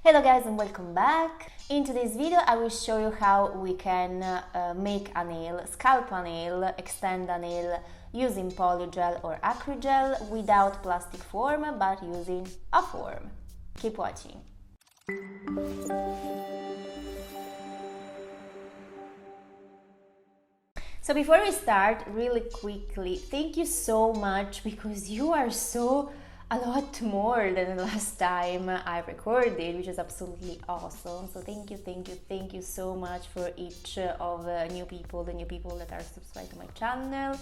Hello guys and welcome back. In today's video I will show you how we can make a nail, sculpt a nail, extend a nail using polygel or AcryGel without plastic form but using a form. Keep watching. So before we start, really quickly, thank you so much because you are a lot more than the last time I recorded, which is absolutely awesome. So thank you so much for each of the new people that are subscribed to my channel.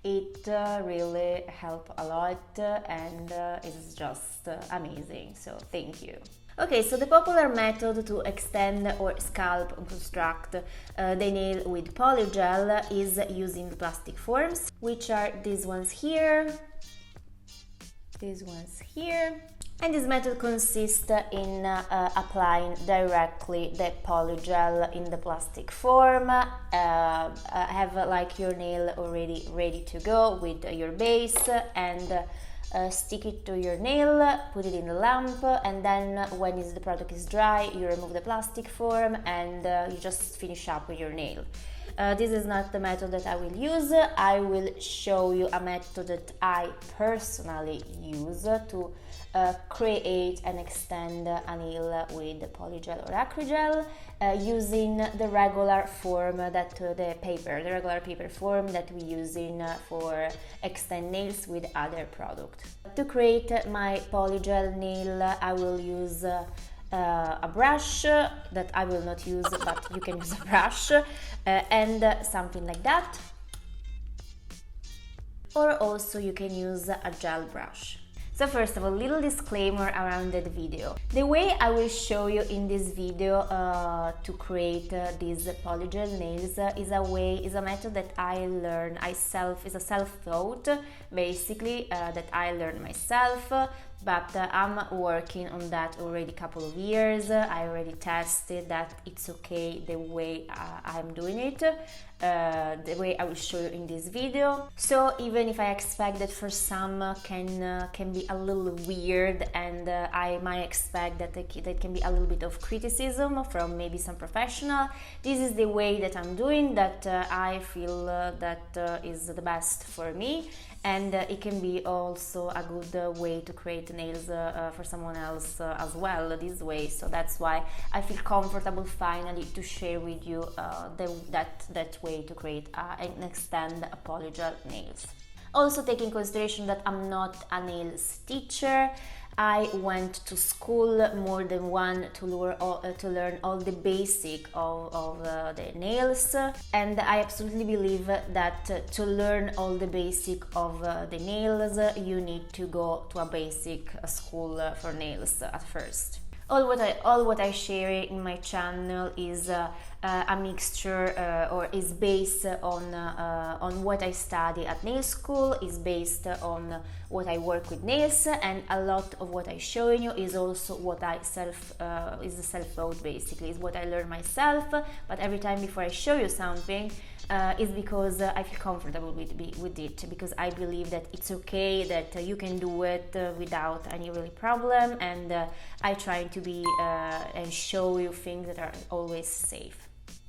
It really helped a lot and it's just amazing, so thank you. Okay, so the popular method to extend or sculpt or construct the nail with polygel is using plastic forms, which are these ones here, and this method consists in applying directly the polygel in the plastic form. Have like your nail already ready to go with your base and stick it to your nail, put it in the lamp, and then when the product is dry, you remove the plastic form and you just finish up with your nail. This is not the method that I will use. I will show you a method that I personally use to create and extend a nail with polygel or AcryGel using the regular form that the regular paper form that we use for extend nails with other product. To create my polygel nail, I will use a brush that I will not use, but you can use a brush and something like that, or also you can use a gel brush. So first of all, little disclaimer around that video. The way I will show you in this video to create these polygel nails is a method that is a self-taught, basically, that I learned myself, but I'm working on that already a couple of years. I already tested that it's okay the way I'm doing it, the way I will show you in this video. So even if I expect that for some can be a little weird, and I might expect that that can be a little bit of criticism from maybe some professional, this is the way that I'm doing, that I feel that is the best for me, and it can be also a good way to create nails for someone else as well this way. So that's why I feel comfortable finally to share with you that way to create and extend a polygel nails. Also take in consideration that I'm not a nail stitcher. I went to school more than one to learn all the basic of the nails, and I absolutely believe that to learn all the basic of the nails you need to go to a basic school for nails at first. All what I share in my channel is a mixture or is based on what I study at nail school, is based on what I work with nails, and a lot of what I show you is also what I is self-taught, basically, is what I learn myself. But every time before I show you something is because I feel comfortable with it, because I believe that it's okay, that you can do it without any really problem, and I try to be and show you things that are always safe.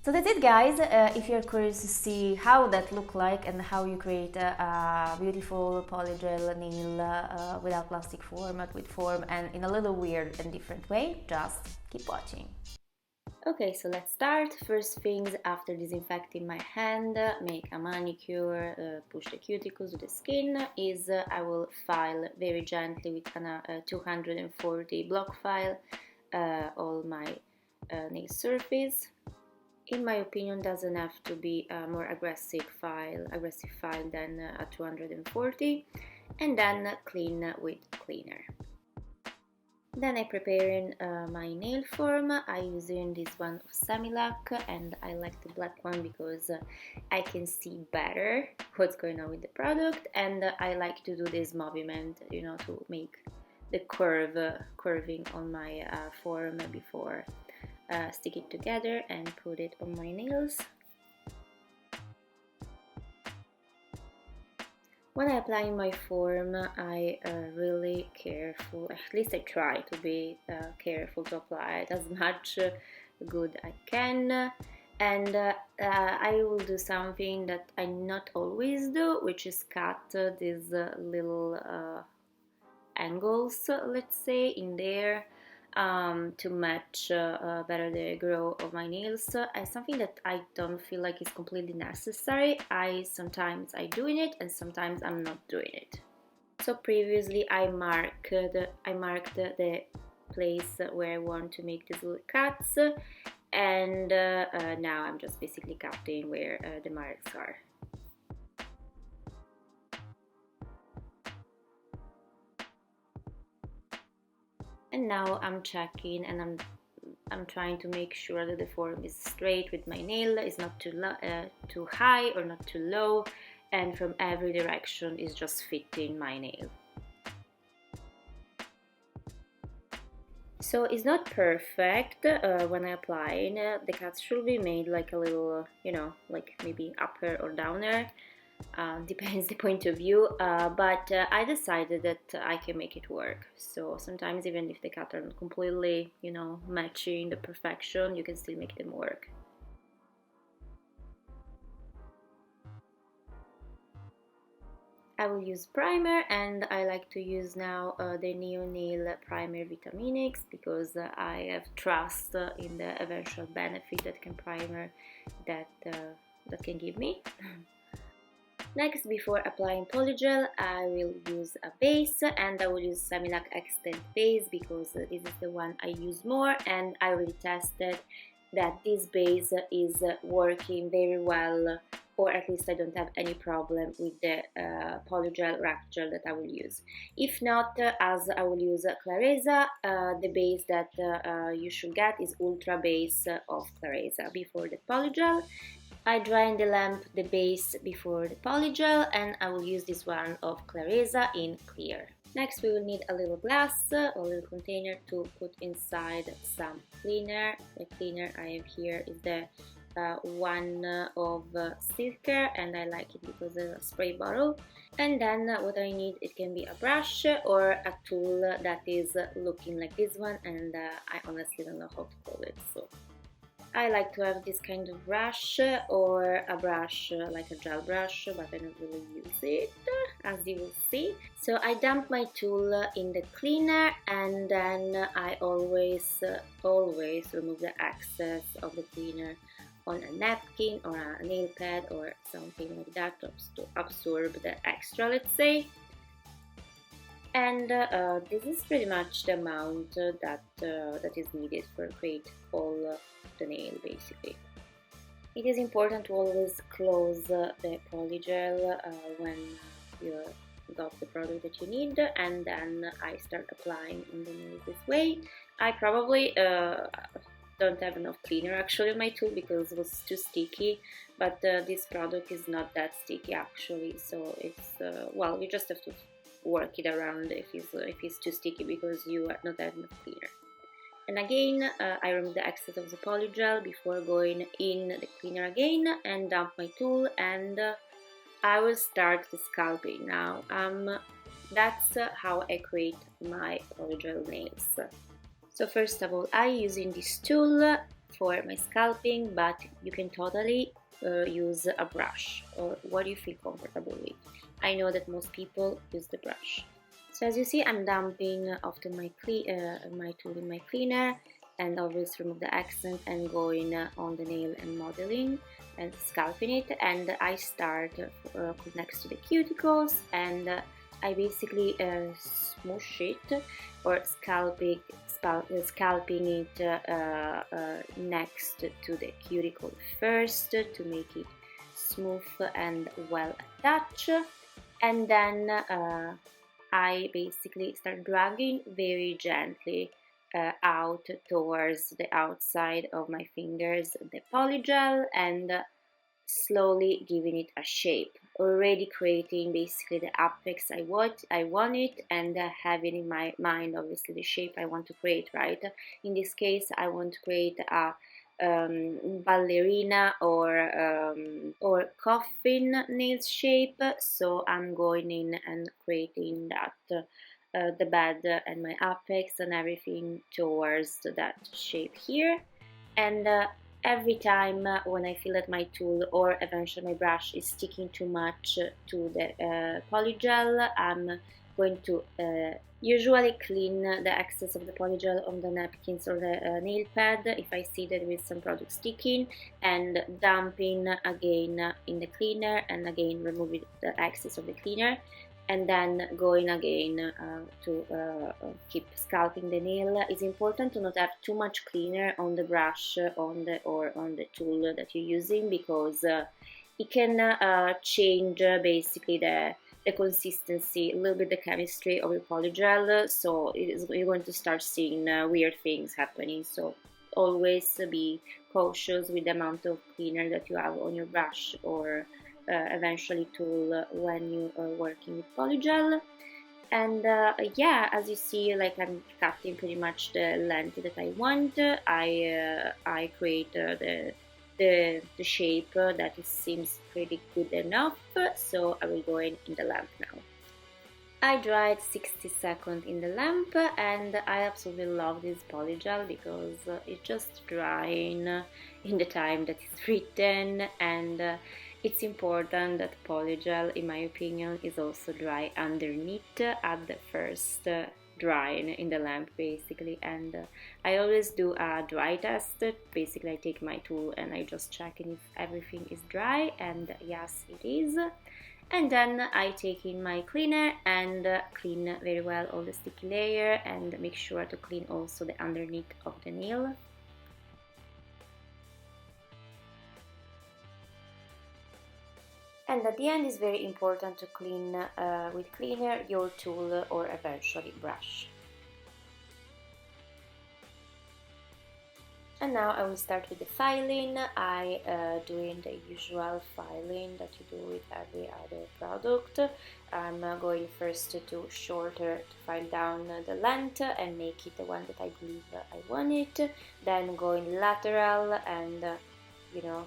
So that's it, guys. If you're curious to see how that look like and how you create a beautiful polygel nail without plastic form, but with form, and in a little weird and different way, just keep watching. Okay, so let's start. First things, after disinfecting my hand, make a manicure, push the cuticles to the skin, is I will file very gently with a 240 block file all my nail surface. In my opinion, doesn't have to be a more aggressive file than a 240, and then clean with cleaner. Then I preparing my nail form. I using this one of Semilac, and I like the black one because I can see better what's going on with the product, and I like to do this movement, you know, to make the curving on my form before stick it together and put it on my nails. When I apply my form, I really careful, at least I try to be careful to apply it as much good I can, and I will do something that I not always do, which is cut these little angles, let's say, in there, to match better the grow of my nails. Something that I don't feel like is completely necessary. Sometimes I doing it and sometimes I'm not doing it. So previously I marked the place where I want to make these little cuts, and now I'm just basically cutting where the marks are. And now I'm checking, and I'm trying to make sure that the form is straight with my nail, is not too high or not too low, and from every direction is just fitting my nail. So it's not perfect when I apply. The cuts should be made like a little, like maybe upper or downer. Depends the point of view, but I decided that I can make it work. So sometimes even if the cuts are not completely, matching the perfection, you can still make them work. I will use primer, and I like to use now the Neo Nail Primer Vitamin X, because I have trust in the eventual benefit that that can give me. Next, before applying polygel, I will use a base, and I will use Semilac Extend base because this is the one I use more, and I already tested that this base is working very well, or at least I don't have any problem with the polygel AcryGel that I will use. If not, as I will use Clareza, the base that you should get is Ultra Base of Clareza before the polygel. I dry in the lamp the base before the polygel, and I will use this one of Clareza in clear. Next, we will need a little glass or a little container to put inside some cleaner. The cleaner I have here is the one of Silker, and I like it because it's a spray bottle. And then what I need, it can be a brush or a tool that is looking like this one, and I honestly don't know how to call it, so I like to have this kind of brush, or a brush like a gel brush, but I don't really use it, as you will see. So I dump my tool in the cleaner, and then I always remove the excess of the cleaner on a napkin or a nail pad or something like that to absorb the extra, let's say. And this is pretty much the amount that is needed for create all the nail, basically. It is important to always close the polygel when you got the product that you need, and then I start applying on the nail this way. I probably don't have enough cleaner actually on my tool because it was too sticky, but this product is not that sticky actually, so it's well, you just have to work it around if it's too sticky because you are not having enough cleaner. And again, I remove the excess of the polygel before going in the cleaner again, and dump my tool, and I will start the scalping now. That's how I create my polygel nails. So first of all, I'm using this tool for my scalping, but you can totally use a brush or what you feel comfortable with. I know that most people use the brush. So as you see, I'm dumping often my tool in my cleaner, and always remove the accent and going on the nail and modeling and scalping it. And I start next to the cuticles, and I basically smoosh it or scalping it next to the cuticle first to make it smooth and well attached. And then I basically start dragging very gently out towards the outside of my fingers the polygel, and slowly giving it a shape, already creating basically the apex I want it, and having in my mind obviously the shape I want to create, right? In this case I want to create a ballerina or coffin nail shape, so I'm going in and creating that the bed and my apex and everything towards that shape here. And every time when I feel that my tool or eventually my brush is sticking too much to the polygel, I'm going to usually clean the excess of the polygel on the napkins or the nail pad if I see that there is some product sticking, and dumping again in the cleaner and again removing the excess of the cleaner, and then going again to keep sculpting the nail. It's important to not have too much cleaner on the brush on the tool that you're using, because it can change basically the consistency, a little bit the chemistry of your polygel, so you're going to start seeing weird things happening. So always be cautious with the amount of cleaner that you have on your brush or eventually tool when you are working with polygel. And yeah, as you see, like I'm cutting pretty much the length that I want. I create the shape that seems pretty good enough, so I will go in the lamp now. I dried 60 seconds in the lamp, and I absolutely love this polygel because it's just drying in the time that it's written, and it's important that polygel, in my opinion, is also dry underneath at the first drying in the lamp basically. And I always do a dry test. Basically I take my tool and I just check if everything is dry, and yes, it is. And then I take in my cleaner and clean very well all the sticky layer, and make sure to clean also the underneath of the nail. And at the end it's very important to clean with cleaner your tool or eventually brush. And now I will start with the filing. I doing the usual filing that you do with every other product. I'm going first to do shorter to file down the length and make it the one that I believe I want it. Then going lateral and you know,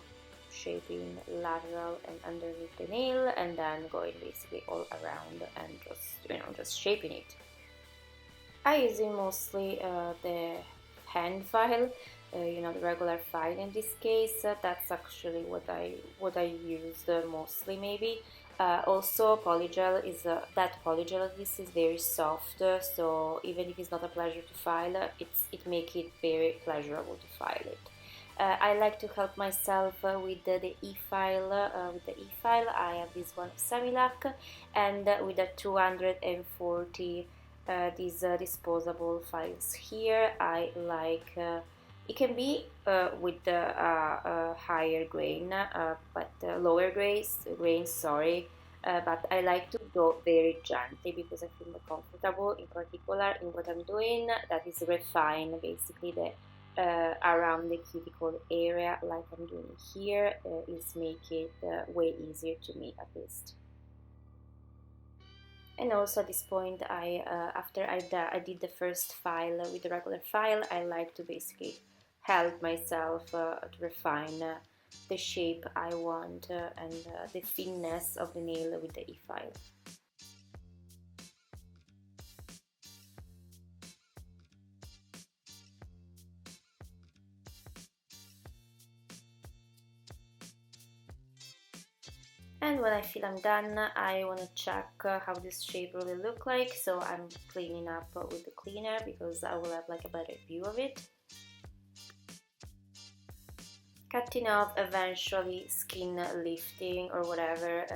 shaping lateral and underneath the nail, and then going basically all around and just shaping it. I using mostly the hand file, the regular file in this case. That's actually what I used mostly maybe. Also polygel is that polygel, this is very soft, so even if it's not a pleasure to file, it makes it very pleasurable to file it. I like to help myself with the e-file. With the e-file, I have this one Semilac, and with the 240 these disposable files here. I like it can be with the higher grain, but lower grains, sorry. But I like to go very gently because I feel more comfortable, in particular in what I'm doing, that is refine basically the around the cuticle area, like I'm doing here, is make it way easier to me at least. And also at this point, after I did the first file with the regular file, I like to basically help myself to refine the shape I want and the thinness of the nail with the e-file. And when I feel I'm done, I want to check how this shape really look like, so I'm cleaning up with the cleaner because I will have like a better view of it. Cutting off eventually skin lifting or whatever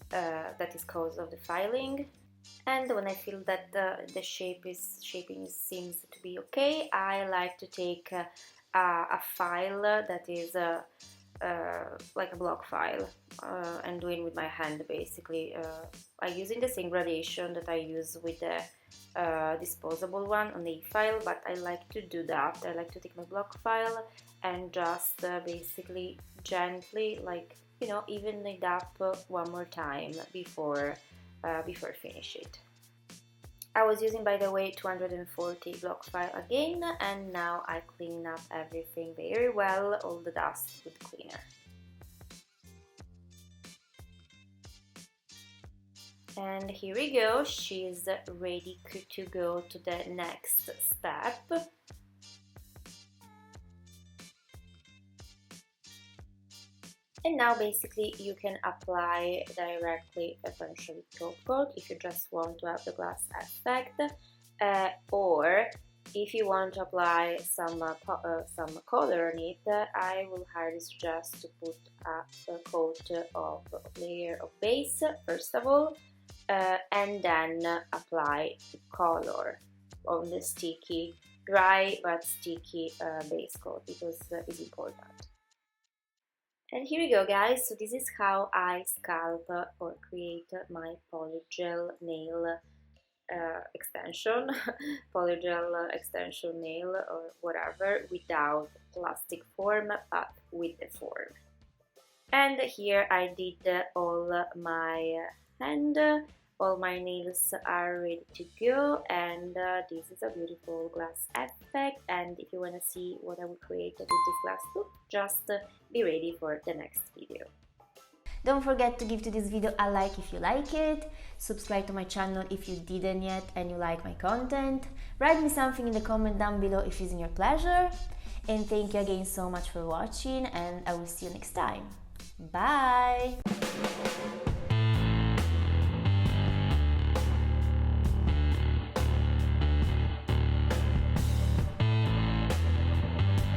that is cause of the filing. And when I feel that the shaping seems to be okay, I like to take a file that is like a block file and doing with my hand basically. I'm using the same gradation that I use with the disposable one, a nail file, but I like to do that. I like to take my block file and just basically gently, like, you know, even it up one more time before finish it. I was using, by the way, 240 block file again, and now I clean up everything very well, all the dust with cleaner. And here we go, she's ready to go to the next step. And now basically you can apply directly essentially top coat if you just want to have the glass effect, or if you want to apply some color on it, I will highly suggest to put a coat of layer of base first of all, and then apply the color on the sticky, dry but sticky base coat, because it's important. And here we go, guys. So this is how I sculpt or create my polygel nail extension, polygel extension nail or whatever, without plastic form but with the form. And here I did all my hand, all my nails are ready to go, and this is a beautiful glass effect. And if you want to see what I will create with this glass look, just be ready for the next video. Don't forget to give to this video a like if you like it, subscribe to my channel if you didn't yet and you like my content, write me something in the comment down below if it's in your pleasure, and thank you again so much for watching, and I will see you next time. Bye!